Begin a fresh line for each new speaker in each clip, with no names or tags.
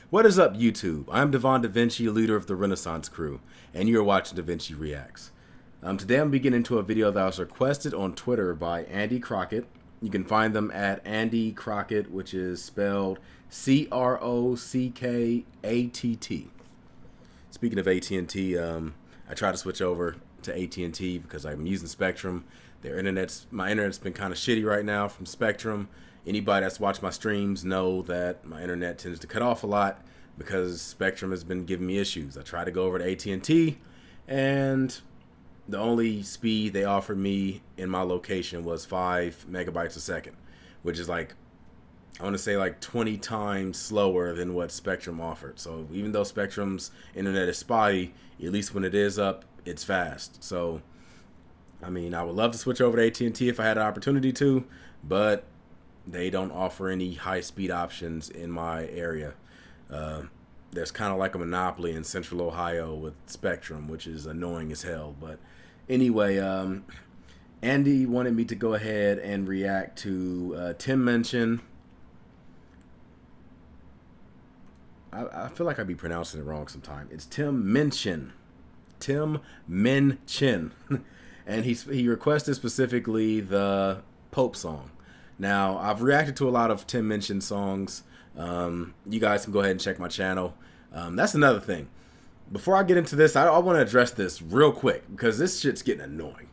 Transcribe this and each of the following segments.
What is up, YouTube? I'm DaVinci, leader of the Renaissance crew, and you're watching DaVinci Reacts. Today I'm beginning into a video that was requested on Twitter by Andy Crockett. You can find them at Andy Crockett, which is spelled C-R-O-C-K-A-T-T. Speaking of AT&T, I tried to switch over to AT&T because I'm using Spectrum. My internet's been kind of shitty right now from Spectrum. Anybody that's watched my streams know that my internet tends to cut off a lot because Spectrum has been giving me issues. I tried to go over to AT&T, and the only speed they offered me in my location was 5 megabytes a second, which is like, I want to say like 20 times slower than what Spectrum offered. So even though Spectrum's internet is spotty, at least when it is up, it's fast. So, I mean, I would love to switch over to AT&T if I had an opportunity to, but they don't offer any high-speed options in my area. There's kind of like a monopoly in Central Ohio with Spectrum, which is annoying as hell. But anyway, Andy wanted me to go ahead and react to Tim Minchin. I feel like I'd be pronouncing it wrong sometime. It's Tim Minchin. Tim Minchin. And he requested specifically the Pope song. Now, I've reacted to a lot of Tim Minchin songs. You guys can go ahead and check my channel. That's another thing. Before I get into this, I want to address this real quick because this shit's getting annoying.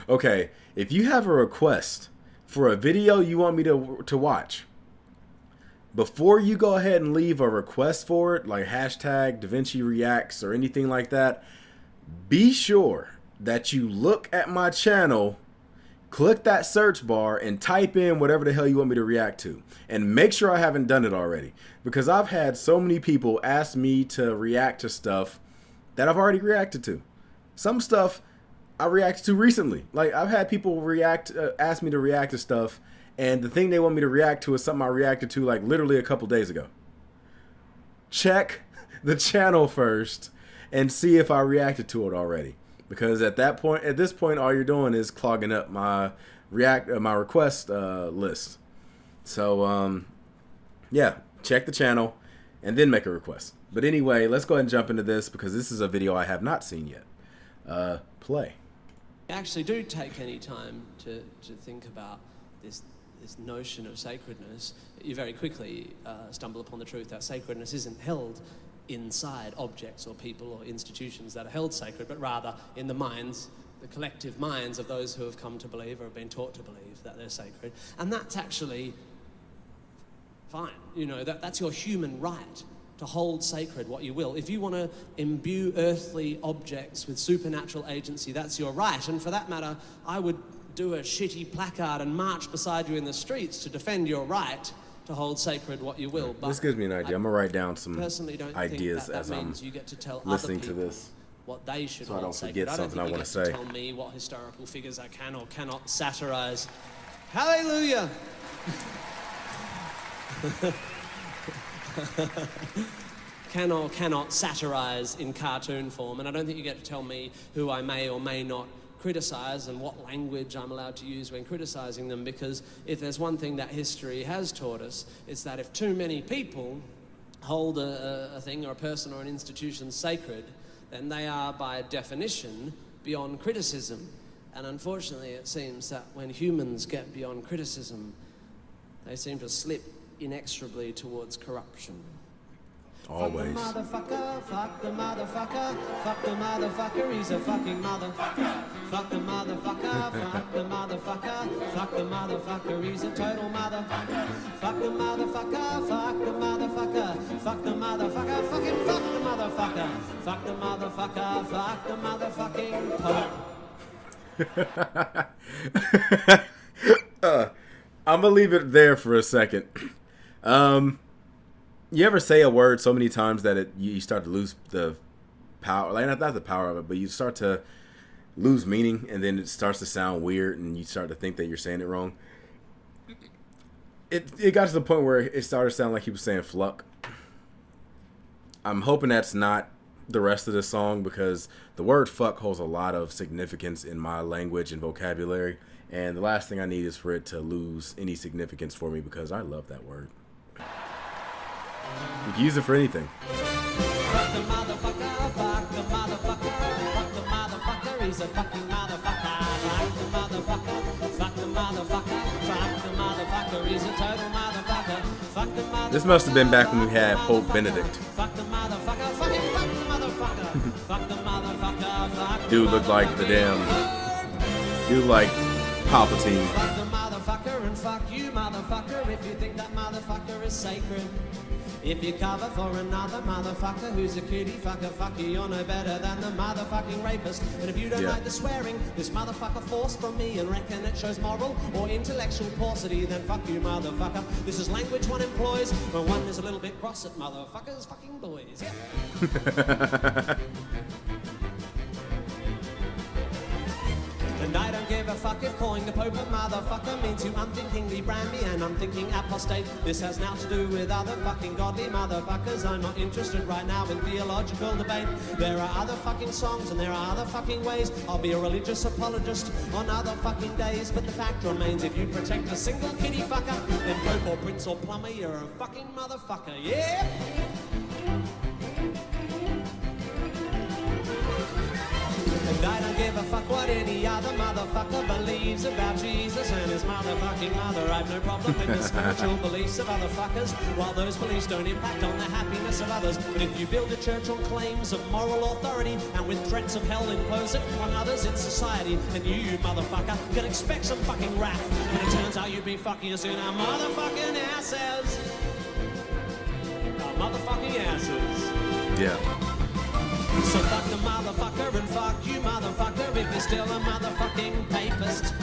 Okay, if you have a request for a video you want me to watch, before you go ahead and leave a request for it, like hashtag DaVinci Reacts or anything like that, be sure that you look at my channel, click that search bar, and type in whatever the hell you want me to react to. And make sure I haven't done it already. Because I've had so many people ask me to react to stuff that I've already reacted to. Some stuff I reacted to recently. Like, I've had people ask me to react to stuff, and the thing they want me to react to is something I reacted to like literally a couple days ago. Check the channel first and see if I reacted to it already. Because at this point, all you're doing is clogging up my request list. So yeah, check the channel and then make a request. But anyway, let's go ahead and jump into this because this is a video I have not seen yet. Play.
Actually, do take any time to think about this notion of sacredness. You very quickly stumble upon the truth that sacredness isn't held inside objects or people or institutions that are held sacred, but rather in the minds, the collective minds of those who have come to believe or have been taught to believe that they're sacred. And that's actually fine. You know, that's your human right to hold sacred what you will. If you want to imbue earthly objects with supernatural agency, that's your right. And for that matter, I would do a shitty placard and march beside you in the streets to defend your right to hold sacred what you will. But
this gives me an idea. I'm gonna write down some
ideas
think
as I'm you get to tell
listening
other
to this,
what they should
so I don't
sacred.
forget something I want to say.
Tell me what historical figures I can or cannot satirize. Hallelujah! Can or cannot satirize in cartoon form, and I don't think you get to tell me who I may or may not criticize and what language I'm allowed to use when criticizing them, because if there's one thing that history has taught us, it's that if too many people hold a thing or a person or an institution sacred, then they are by definition beyond criticism. And unfortunately, it seems that when humans get beyond criticism, they seem to slip inexorably towards corruption.
Always.
Fuck the motherfucker, fuck the motherfucker, fuck the motherfucker, he's a fucking motherfucker. Fuck the motherfucker, fuck the motherfucker, fuck the motherfucker, he's a total motherfucker. Fuck the motherfucker, fuck the motherfucker, fuck the motherfucker, fucking fuck the motherfucker. Fuck the motherfucker, fuck the motherfucking Pope.
I'm gonna leave it there for a second. You ever say a word so many times that you start to lose the power, like not the power of it, but you start to lose meaning, and then it starts to sound weird, and you start to think that you're saying it wrong. It got to the point where it started to sound like he was saying "fluck." I'm hoping that's not the rest of the song, because the word "fuck" holds a lot of significance in my language and vocabulary, and the last thing I need is for it to lose any significance for me, because I love that word. You can use it for anything.
Fuck the motherfucker, fuck the motherfucker, fuck the motherfucker, he's a fucking motherfucker. Fuck the motherfucker, fuck the motherfucker, fuck the motherfucker, he's a total motherfucker. Fuck the motherfucker.
This must have been back when we had Pope Benedict.
Fuck the motherfucker, fucking fuck the motherfucker. Fuck the motherfucker, fuck the
Dude looked like the damn. Dude like Palpatine.
Fuck the motherfucker and fuck you, motherfucker, if you think that motherfucker is sacred. If you cover for another motherfucker who's a kitty fucker, fuck you, you're no better than the motherfucking rapist. And if you don't like the swearing, this motherfucker forced from me and reckon it shows moral or intellectual paucity, then fuck you, motherfucker. This is language one employs when one is a little bit cross at motherfuckers fucking boys. Yeah. And I don't give a fuck if calling the Pope a motherfucker means you unthinkingly brand me an unthinking apostate. This has now to do with other fucking godly motherfuckers. I'm not interested right now in theological debate. There are other fucking songs and there are other fucking ways. I'll be a religious apologist on other fucking days. But the fact remains, if you protect a single kitty fucker, then Pope or Prince or Plumber, you're a fucking motherfucker, yeah? And I don't give a fuck what any other motherfucker believes about Jesus and his motherfucking mother. I've no problem with the spiritual beliefs of other fuckers, while those beliefs don't impact on the happiness of others. But if you build a church on claims of moral authority and with threats of hell impose it on others in society, then you motherfucker can expect some fucking wrath. And it turns out you'd be fucking us in our motherfucking asses. Our motherfucking asses.
Yeah.
So fuck the motherfucker and fuck you, motherfucker, if you're still a motherfucking papist.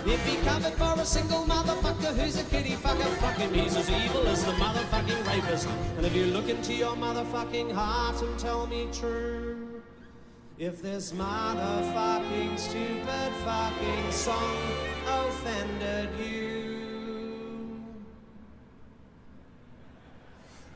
If he covered for a single motherfucker who's a kitty fucker, fuck him, he's as evil as the motherfucking rapist. And if you look into your motherfucking heart and tell me true, if this motherfucking stupid fucking song offended you,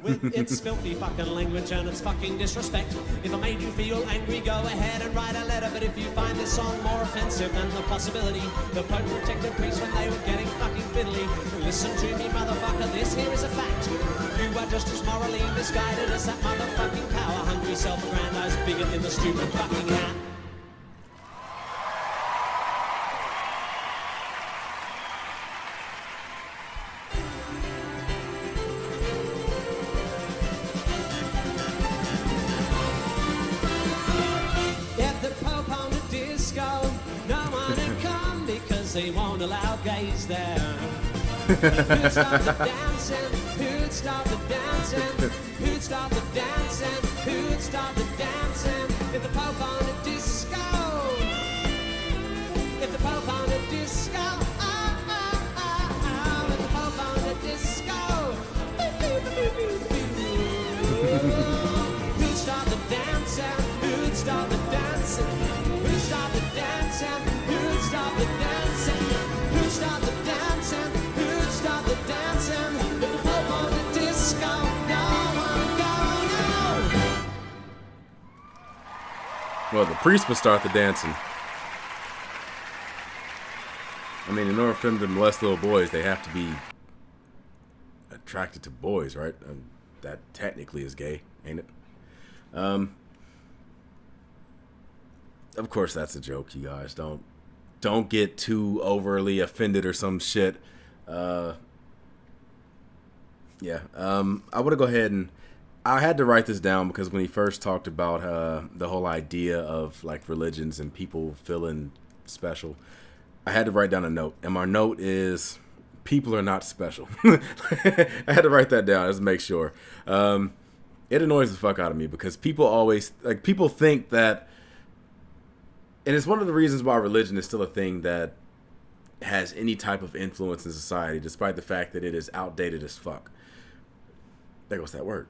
with its filthy fucking language and its fucking disrespect. If I made you feel angry, go ahead and write a letter. But if you find this song more offensive than the possibility the Pope protected priests when they were getting fucking fiddly, listen to me, motherfucker, this here is a fact. You are just as morally misguided as that motherfucking power-hungry, self-aggrandized bigot in the stupid fucking hat. They won't allow gays there. Who'd start the dancing? Who'd start the dancing? Who'd start the dancing? Who'd start the dancing? If the Pope on a disco, if the Pope on a disco, if the Pope on a disco, who'd start the dancing? Who'd start the dancing? Who'd start the dancing? Who'd start the dancing? Who'd start the dancing? Who'd start the dancing? If the Pope on the disco, no.
Well, the priest would start the dancing. I mean, in order for them to molest little boys, they have to be attracted to boys, right? That technically is gay, ain't it? Of course, that's a joke, you guys. Don't get too overly offended or some shit. I want to go ahead and I had to write this down because when he first talked about the whole idea of like religions and people feeling special, I had to write down a note, and my note is people are not special. I had to write that down just to make sure. It annoys the fuck out of me because people think that. And it's one of the reasons why religion is still a thing that has any type of influence in society, despite the fact that it is outdated as fuck. There goes that word.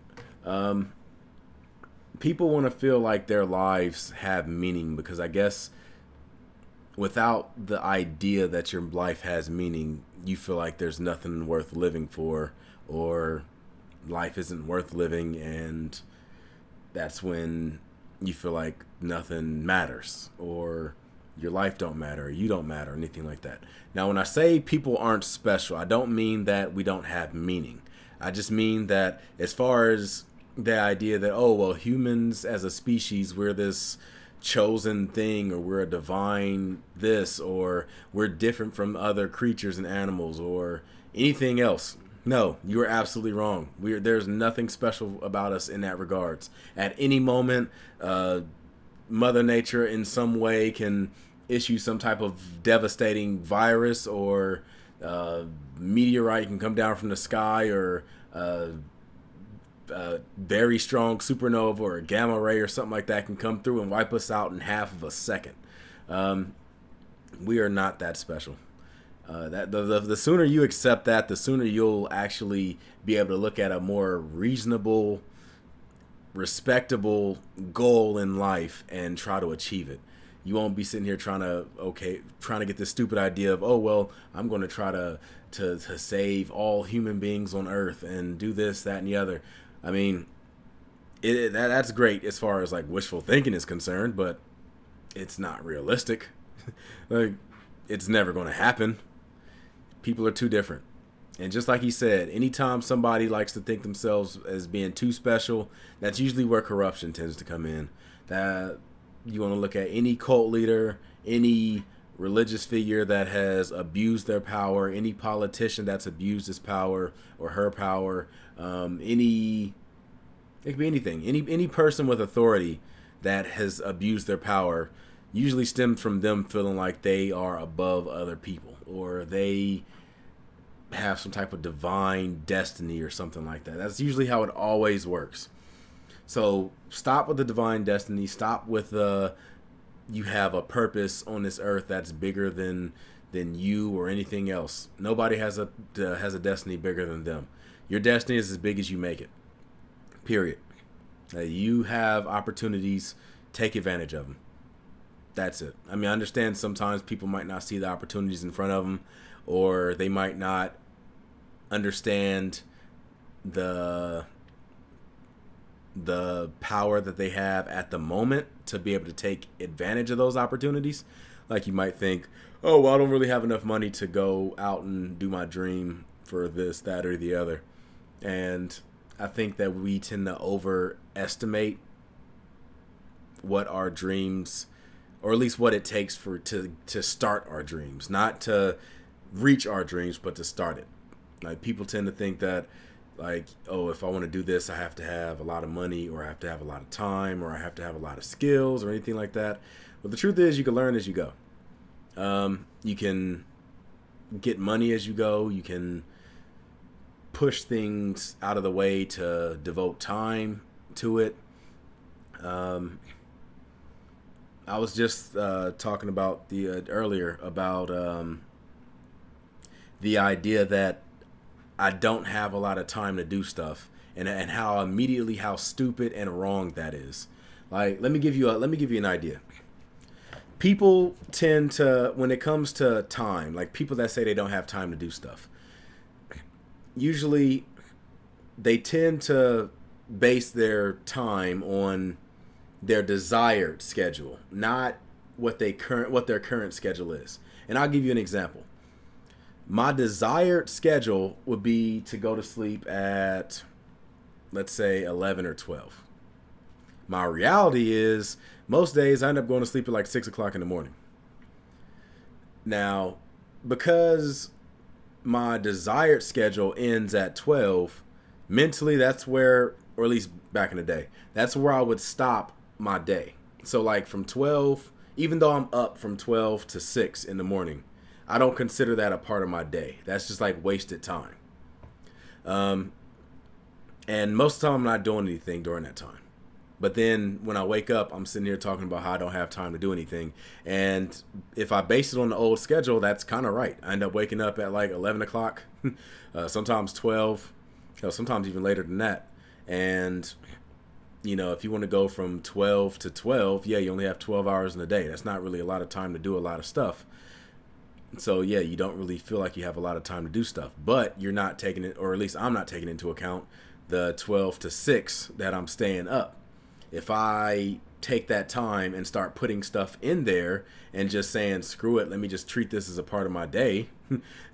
People want to feel like their lives have meaning because I guess without the idea that your life has meaning, you feel like there's nothing worth living for or life isn't worth living, and that's when you feel like nothing matters or your life don't matter or you don't matter or anything like that. Now, when I say people aren't special, I don't mean that we don't have meaning. I just mean that as far as the idea that, oh, well, humans as a species, we're this chosen thing, or we're a divine this, or we're different from other creatures and animals, or anything else. No, you are absolutely wrong. There's nothing special about us in that regards. At any moment, Mother Nature in some way can issue some type of devastating virus, or meteorite can come down from the sky, or very strong supernova or a gamma ray or something like that can come through and wipe us out in half of a second. We are not that special. That the sooner you accept that, the sooner you'll actually be able to look at a more reasonable, respectable goal in life and try to achieve it. You won't be sitting here trying to get this stupid idea of, oh, well, I'm going to try to save all human beings on Earth and do this, that, and the other. I mean, that's great as far as like wishful thinking is concerned, but it's not realistic. Like, it's never going to happen. People are too different. And just like he said, anytime somebody likes to think themselves as being too special, that's usually where corruption tends to come in. That you want to look at any cult leader, any religious figure that has abused their power, any politician that's abused his power or her power, it could be anything. Any person with authority that has abused their power usually stems from them feeling like they are above other people, or they have some type of divine destiny or something like that. That's usually how it always works. So stop with the divine destiny. Stop with you have a purpose on this earth that's bigger than you or anything else. Nobody has a destiny bigger than them. Your destiny is as big as you make it. Period. You have opportunities. Take advantage of them. That's it. I mean, I understand sometimes people might not see the opportunities in front of them, or they might not understand the power that they have at the moment to be able to take advantage of those opportunities. Like, you might think, oh, well, I don't really have enough money to go out and do my dream for this, that, or the other. And I think that we tend to overestimate what our dreams, or at least what it takes to start our dreams, not to reach our dreams, but to start it. Like, people tend to think that, like, oh, if I want to do this, I have to have a lot of money, or I have to have a lot of time, or I have to have a lot of skills, or anything like that. But the truth is, you can learn as you go. You can get money as you go. You can push things out of the way to devote time to it. I was just talking about earlier about the idea that I don't have a lot of time to do stuff, and how stupid and wrong that is. Like, let me give you an idea. People tend to, when it comes to time, like people that say they don't have time to do stuff, usually they tend to base their time on their desired schedule, not what their current schedule is. And I'll give you an example. My desired schedule would be to go to sleep at, let's say, 11 or 12. My reality is, most days I end up going to sleep at like 6 o'clock in the morning. Now, because my desired schedule ends at 12, mentally that's where, or at least back in the day, that's where I would stop my day. So like from 12, even though I'm up from 12 to 6 in the morning, I don't consider that a part of my day. That's just like wasted time. And most of the time I'm not doing anything during that time. But then when I wake up, I'm sitting here talking about how I don't have time to do anything. And if I base it on the old schedule, that's kind of right. I end up waking up at like 11 o'clock, sometimes 12, sometimes even later than that. And, if you want to go from 12 to 12, yeah, you only have 12 hours in a day. That's not really a lot of time to do a lot of stuff. So, yeah, you don't really feel like you have a lot of time to do stuff. But you're not taking it, or at least I'm not taking into account, the 12 to 6 that I'm staying up. If I take that time and start putting stuff in there and just saying, screw it, let me just treat this as a part of my day,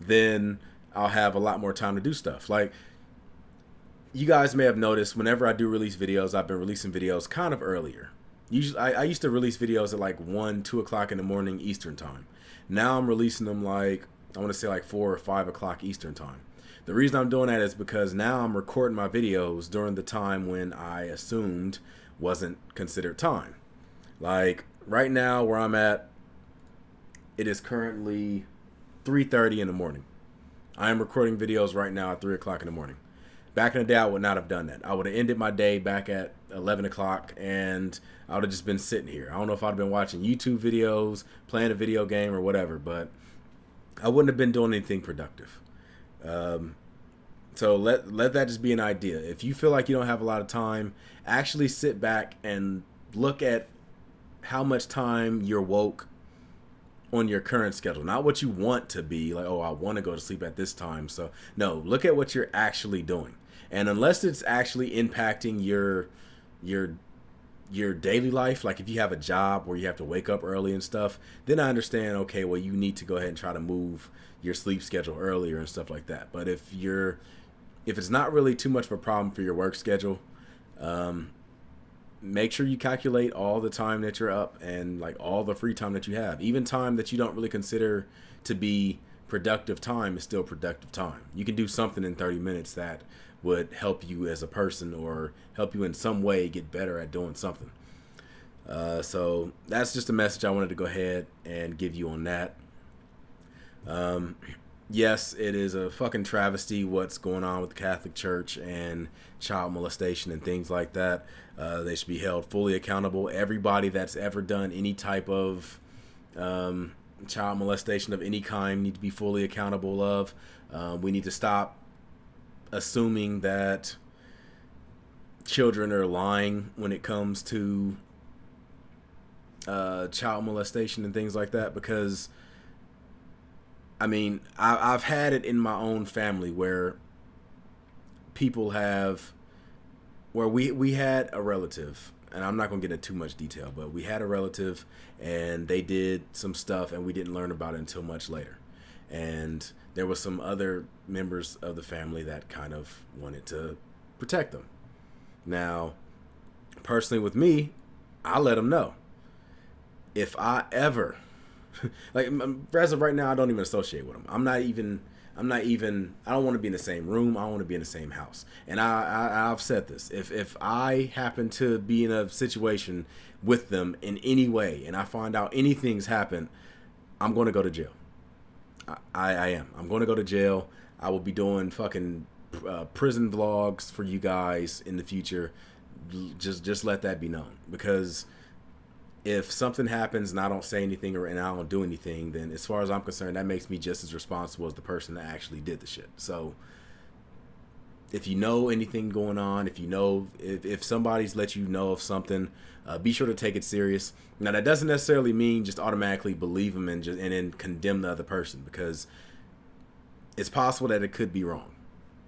then I'll have a lot more time to do stuff. Like, you guys may have noticed whenever I do release videos, I've been releasing videos kind of earlier. Usually, I used to release videos at like 1, 2 o'clock in the morning Eastern time. Now I'm releasing them like, I want to say like 4 or 5 o'clock Eastern time. The reason I'm doing that is because now I'm recording my videos during the time when I assumed wasn't considered time. Like right now where I'm at, it is currently 3:30 in the morning. I am recording videos right now at 3 o'clock in the morning. Back in the day, I would not have done that. I would have ended my day back at 11 o'clock, and I would have just been sitting here. I don't know if I'd have been watching YouTube videos, playing a video game, or whatever, but I wouldn't have been doing anything productive. So let that just be an idea. If you feel like you don't have a lot of time, actually sit back and look at how much time you're woke on your current schedule. Not what you want to be, like, oh, I want to go to sleep at this time. So no, look at what you're actually doing. And unless it's actually impacting your daily life, like if you have a job where you have to wake up early and stuff, then I understand, okay, well, you need to go ahead and try to move your sleep schedule earlier and stuff like that. But if it's not really too much of a problem for your work schedule, make sure you calculate all the time that you're up and like all the free time that you have. Even time that you don't really consider to be productive time is still productive time. You can do something in 30 minutes that would help you as a person or help you in some way get better at doing something. So that's just a message I wanted to go ahead and give you on that. Yes, it is a fucking travesty what's going on with the Catholic Church and child molestation and things like that. They should be held fully accountable. Everybody that's ever done any type of child molestation of any kind need to be fully accountable of. We need to stop assuming that children are lying when it comes to child molestation and things like that, because I mean, I've had it in my own family where people have, where we had a relative, and I'm not going to get into too much detail, but we had a relative and they did some stuff and we didn't learn about it until much later. And there was some other members of the family that kind of wanted to protect them. Now, personally with me, I let them know. If I ever, like as of right now, I don't even associate with them. I don't want to be in the same room. I don't want to be in the same house. And I've said this. If I happen to be in a situation with them in any way and I find out anything's happened, I'm going to go to jail. I am. I'm going to go to jail. I will be doing fucking prison vlogs for you guys in the future. Just let that be known. Because if something happens and I don't say anything and I don't do anything, then as far as I'm concerned, that makes me just as responsible as the person that actually did the shit. So if you know anything going on, if somebody's let you know of something, be sure to take it serious. Now that doesn't necessarily mean just automatically believe them and then condemn the other person, because it's possible that it could be wrong.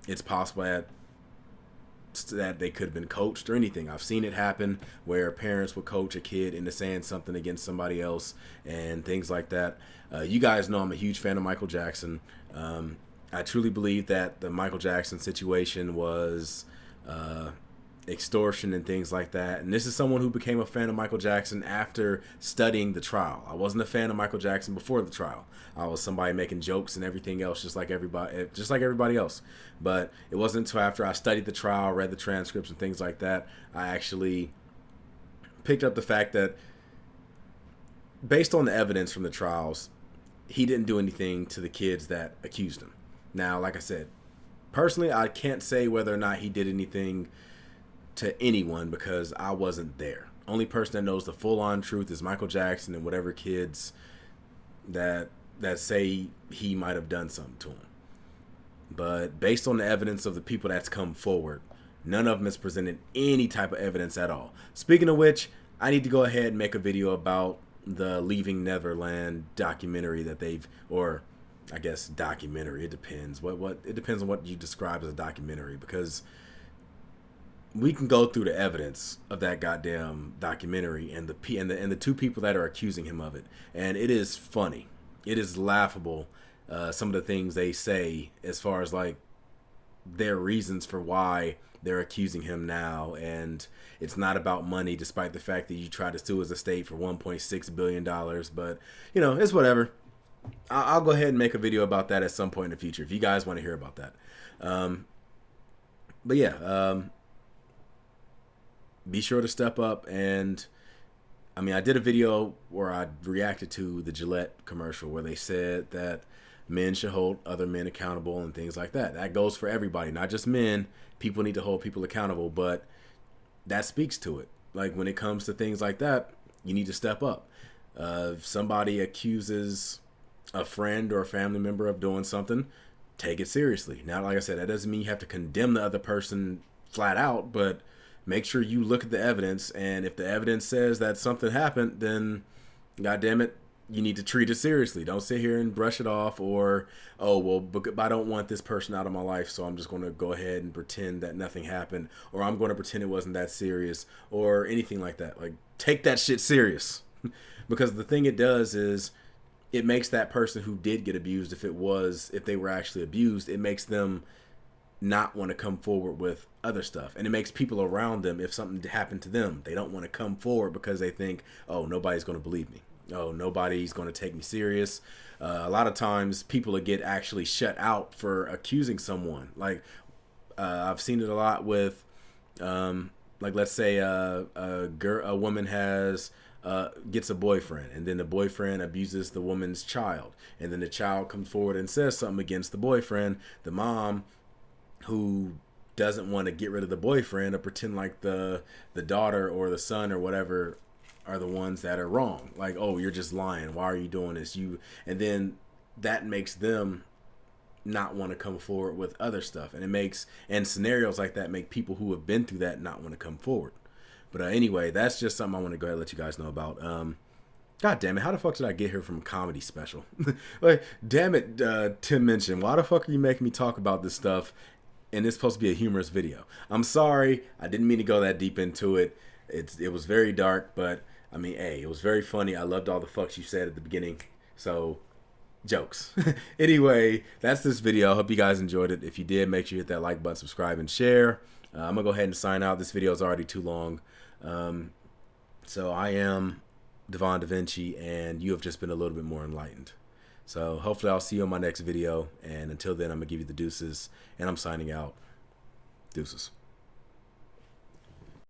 It's possible that they could have been coached or anything. I've seen it happen where parents would coach a kid into saying something against somebody else and things like that. You guys know I'm a huge fan of Michael Jackson. I truly believe that the Michael Jackson situation was extortion and things like that. And this is someone who became a fan of Michael Jackson after studying the trial. I wasn't a fan of Michael Jackson before the trial. I was somebody making jokes and everything else, just like everybody else. But it wasn't until after I studied the trial, read the transcripts and things like that, I actually picked up the fact that based on the evidence from the trials, he didn't do anything to the kids that accused him. Now, like I said, personally, I can't say whether or not he did anything to anyone because I wasn't there. Only person that knows the full-on truth is Michael Jackson and whatever kids that say he might have done something to him. But based on the evidence of the people that's come forward, none of them has presented any type of evidence at all. Speaking of which, I need to go ahead and make a video about the Leaving Neverland documentary that I guess documentary, it depends. It depends on what you describe as a documentary, because we can go through the evidence of that goddamn documentary and the two people that are accusing him of it, and it is funny. It is laughable. Some of the things they say as far as like their reasons for why they're accusing him now, and it's not about money, despite the fact that you tried to sue his estate for $1.6 billion. But, you know, it's whatever. I'll go ahead and make a video about that at some point in the future if you guys want to hear about that. But yeah, be sure to step up. And I mean, I did a video where I reacted to the Gillette commercial where they said that men should hold other men accountable and things like that. That goes for everybody, not just men. People need to hold people accountable, but that speaks to it. Like when it comes to things like that, you need to step up. If somebody accuses a friend or a family member of doing something, take it seriously. Now, like I said, that doesn't mean you have to condemn the other person flat out, but make sure you look at the evidence. And if the evidence says that something happened, then God damn it, you need to treat it seriously. Don't sit here and brush it off, or, oh, well, I don't want this person out of my life, so I'm just going to go ahead and pretend that nothing happened, or I'm going to pretend it wasn't that serious, or anything like that. Like, take that shit serious. Because the thing it does is it makes that person who did get abused, if they were actually abused, it makes them not want to come forward with other stuff. And it makes people around them, if something happened to them, they don't want to come forward because they think, oh, nobody's going to believe me. Oh, nobody's going to take me serious. A lot of times people will get actually shut out for accusing someone. Like, I've seen it a lot with, like, let's say a woman gets a boyfriend, and then the boyfriend abuses the woman's child, and then the child comes forward and says something against the boyfriend. The mom, who doesn't want to get rid of the boyfriend or pretend like the daughter or the son or whatever are the ones that are wrong. Like, oh, you're just lying. Why are you doing this? And then that makes them not want to come forward with other stuff. And scenarios like that make people who have been through that not want to come forward. But anyway, that's just something I want to go ahead and let you guys know about. God damn it, how the fuck did I get here from a comedy special? Like, damn it, Tim Minchin, why the fuck are you making me talk about this stuff? And it's supposed to be a humorous video. I'm sorry, I didn't mean to go that deep into it. It was very dark, but I mean, hey, it was very funny. I loved all the fucks you said at the beginning. So, jokes. Anyway, that's this video. I hope you guys enjoyed it. If you did, make sure you hit that like button, subscribe, and share. I'm going to go ahead and sign out. This video is already too long. So I am DaVinci, and you have just been a little bit more enlightened. So hopefully I'll see you on my next video. And until then, I'm going to give you the deuces. And I'm signing out. Deuces.